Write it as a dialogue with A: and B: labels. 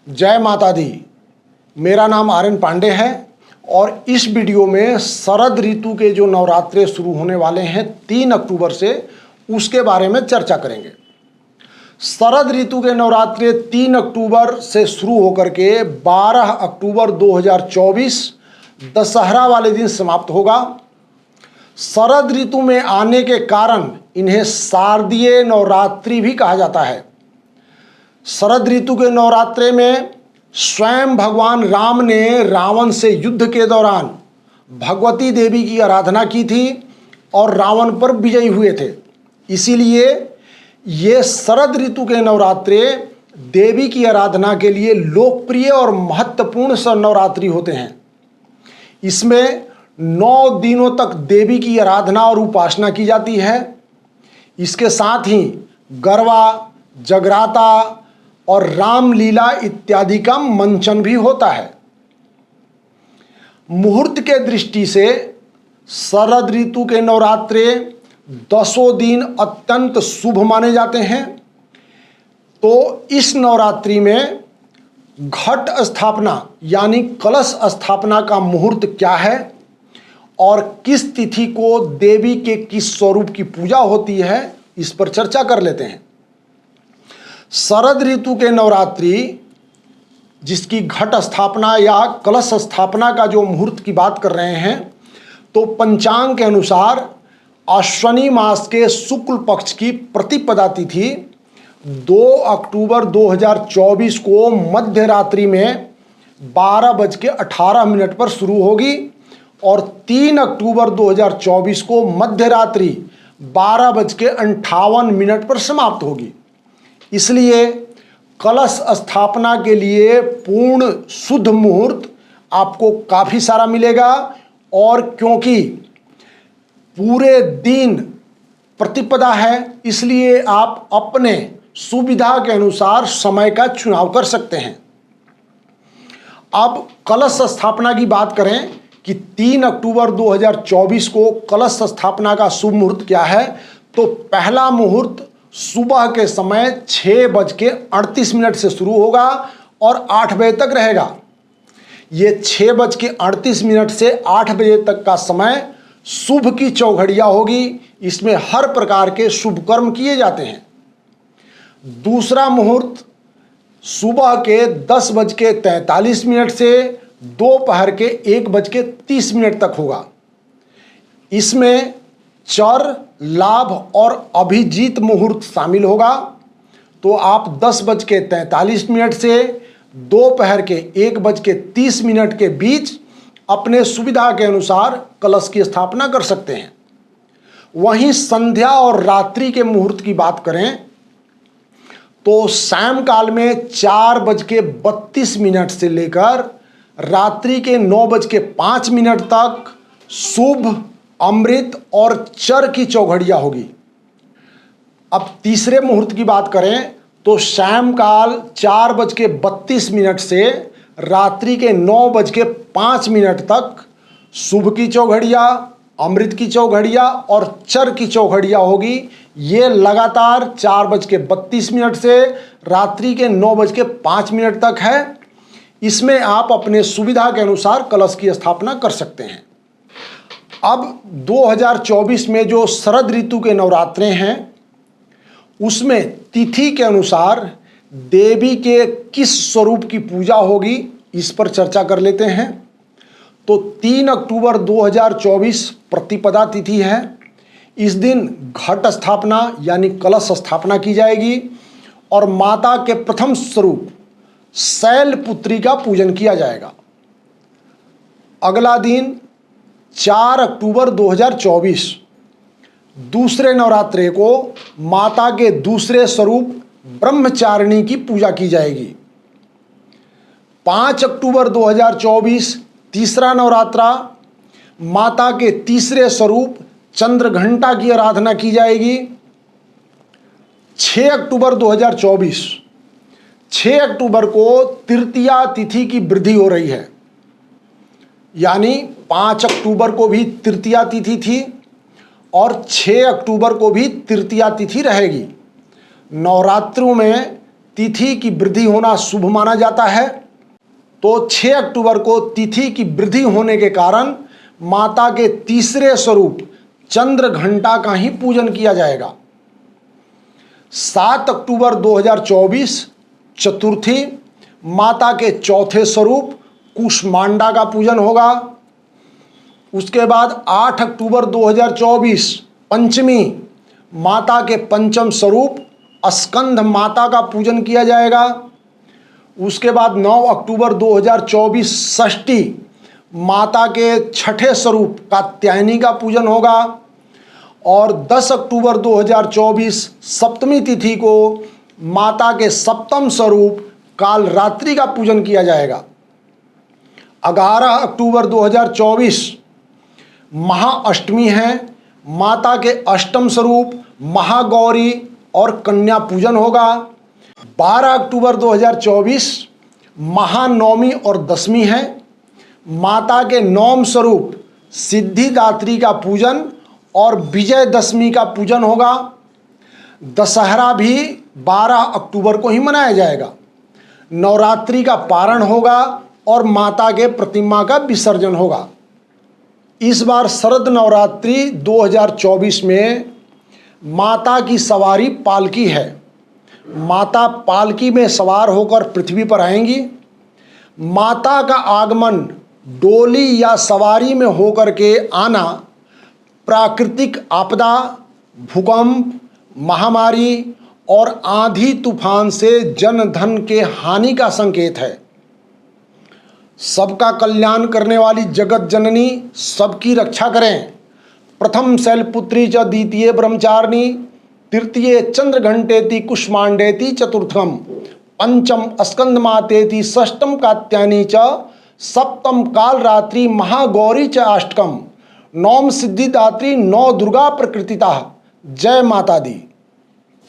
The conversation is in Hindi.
A: जय माता दी। मेरा नाम आर्यन पांडे है और इस वीडियो में शरद ऋतु के जो नवरात्रे शुरू होने वाले हैं 3 अक्टूबर से, उसके बारे में चर्चा करेंगे। शरद ऋतु के नवरात्रे 3 अक्टूबर से शुरू होकर के 12 अक्टूबर 2024 दशहरा वाले दिन समाप्त होगा। शरद ऋतु में आने के कारण इन्हें शारदीय नवरात्रि भी कहा जाता है। शरद ऋतु के नवरात्रे में स्वयं भगवान राम ने रावण से युद्ध के दौरान भगवती देवी की आराधना की थी और रावण पर विजयी हुए थे। इसीलिए ये शरद ऋतु के नवरात्रे देवी की आराधना के लिए लोकप्रिय और महत्वपूर्ण नवरात्रि होते हैं। इसमें 9 दिनों तक देवी की आराधना और उपासना की जाती है। इसके साथ ही गरबा, जगराता और रामलीला इत्यादि का मंचन भी होता है। मुहूर्त के दृष्टि से शरद ऋतु के नवरात्रे 10 दिन अत्यंत शुभ माने जाते हैं। तो इस नवरात्रि में घट स्थापना यानी कलश स्थापना का मुहूर्त क्या है और किस तिथि को देवी के किस स्वरूप की पूजा होती है, इस पर चर्चा कर लेते हैं। शरद ऋतु के नवरात्रि जिसकी घट स्थापना या कलश स्थापना का जो मुहूर्त की बात कर रहे हैं, तो पंचांग के अनुसार अश्वनी मास के शुक्ल पक्ष की प्रतिपदा तिथि 2 अक्टूबर 2024 को मध्य रात्रि में 12:18 पर शुरू होगी और 3 अक्टूबर 2024 को मध्य रात्रि 12:58 पर समाप्त होगी। इसलिए कलश स्थापना के लिए पूर्ण शुद्ध मुहूर्त आपको काफ़ी सारा मिलेगा और क्योंकि पूरे दिन प्रतिपदा है, इसलिए आप अपने सुविधा के अनुसार समय का चुनाव कर सकते हैं। अब कलश स्थापना की बात करें कि 3 अक्टूबर 2024 को कलश स्थापना का शुभ मुहूर्त क्या है, तो पहला मुहूर्त सुबह के समय 6:38 से शुरू होगा और 8 बजे तक रहेगा। ये 6:38 से 8 बजे तक का समय शुभ की चौघड़िया होगी। इसमें हर प्रकार के शुभ कर्म किए जाते हैं। दूसरा मुहूर्त सुबह के 10:43 से दोपहर के 1:30 तक होगा। इसमें चर, लाभ और अभिजीत मुहूर्त शामिल होगा। तो आप 10:43 से दोपहर के 1:30 के बीच अपने सुविधा के अनुसार कलश की स्थापना कर सकते हैं। वहीं संध्या और रात्रि के मुहूर्त की बात करें तो सायंकाल में 4:32 से लेकर रात्रि के 9:05 तक शुभ, अमृत और चर की चौघड़िया होगी। अब तीसरे मुहूर्त की बात करें तो सायंकाल 4:32 से रात्रि के 9:05 तक शुभ की चौघड़िया, अमृत की चौघड़िया और चर की चौघड़िया होगी। ये लगातार 4:32 से रात्रि के 9:05 तक है। इसमें आप अपने सुविधा के अनुसार कलश की स्थापना कर सकते हैं। अब 2024 में जो शरद ऋतु के नवरात्रे हैं, उसमें तिथि के अनुसार देवी के किस स्वरूप की पूजा होगी, इस पर चर्चा कर लेते हैं। तो 3 अक्टूबर 2024 प्रतिपदा तिथि है। इस दिन घट स्थापना यानी कलश स्थापना की जाएगी और माता के प्रथम स्वरूप शैलपुत्री का पूजन किया जाएगा। अगला दिन 4 अक्टूबर 2024 दूसरे नवरात्रे को माता के दूसरे स्वरूप ब्रह्मचारिणी की पूजा की जाएगी। 5 अक्टूबर 2024 तीसरा नवरात्रा, माता के तीसरे स्वरूप चंद्रघंटा की आराधना की जाएगी। 6 अक्टूबर 2024 6 अक्टूबर को तृतीया तिथि की वृद्धि हो रही है, यानी 5 अक्टूबर को भी तृतीया तिथि थी और 6 अक्टूबर को भी तृतीया तिथि रहेगी। नवरात्रों में तिथि की वृद्धि होना शुभ माना जाता है। तो 6 अक्टूबर को तिथि की वृद्धि होने के कारण माता के तीसरे स्वरूप चंद्र घंटा का ही पूजन किया जाएगा। 7 अक्टूबर 2024 चतुर्थी, माता के चौथे स्वरूप कुष्मांडा का पूजन होगा। उसके बाद 8 अक्टूबर 2024 पंचमी, माता के पंचम स्वरूप स्कंद माता का पूजन किया जाएगा। उसके बाद 9 अक्टूबर 2024 षष्ठी, माता के छठे स्वरूप कात्यायनी का पूजन होगा। और 10 अक्टूबर 2024 सप्तमी तिथि को माता के सप्तम स्वरूप कालरात्रि का पूजन किया जाएगा। 11 अक्टूबर 2024 महाअष्टमी है, माता के अष्टम स्वरूप महागौरी और कन्या पूजन होगा। 12 अक्टूबर 2024 महानवमी और दशमी है, माता के नवम स्वरूप सिद्धिदात्री का पूजन और विजयदशमी का पूजन होगा। दशहरा भी 12 अक्टूबर को ही मनाया जाएगा। नवरात्रि का पारण होगा और माता के प्रतिमा का विसर्जन होगा। इस बार शरद नवरात्रि 2024 में माता की सवारी पालकी है। माता पालकी में सवार होकर पृथ्वी पर आएंगी। माता का आगमन डोली या सवारी में होकर के आना प्राकृतिक आपदा, भूकंप, महामारी और आंधी तूफान से जन धन के हानि का संकेत है। सबका कल्याण करने वाली जगत जननी सबकी रक्षा करें। प्रथम शैलपुत्री च द्वितीय ब्रह्मचारिणी, तृतीय चंद्र घंटेति कुष्मांडेति, चतुर्थम पंचम स्कंद मातेति, षष्ठम कात्यायनी च, सप्तम कालरात्रि महागौरी च, अष्टकम नवम सिद्धिदात्री, नौ दुर्गा प्रकृतिता। जय माता दी।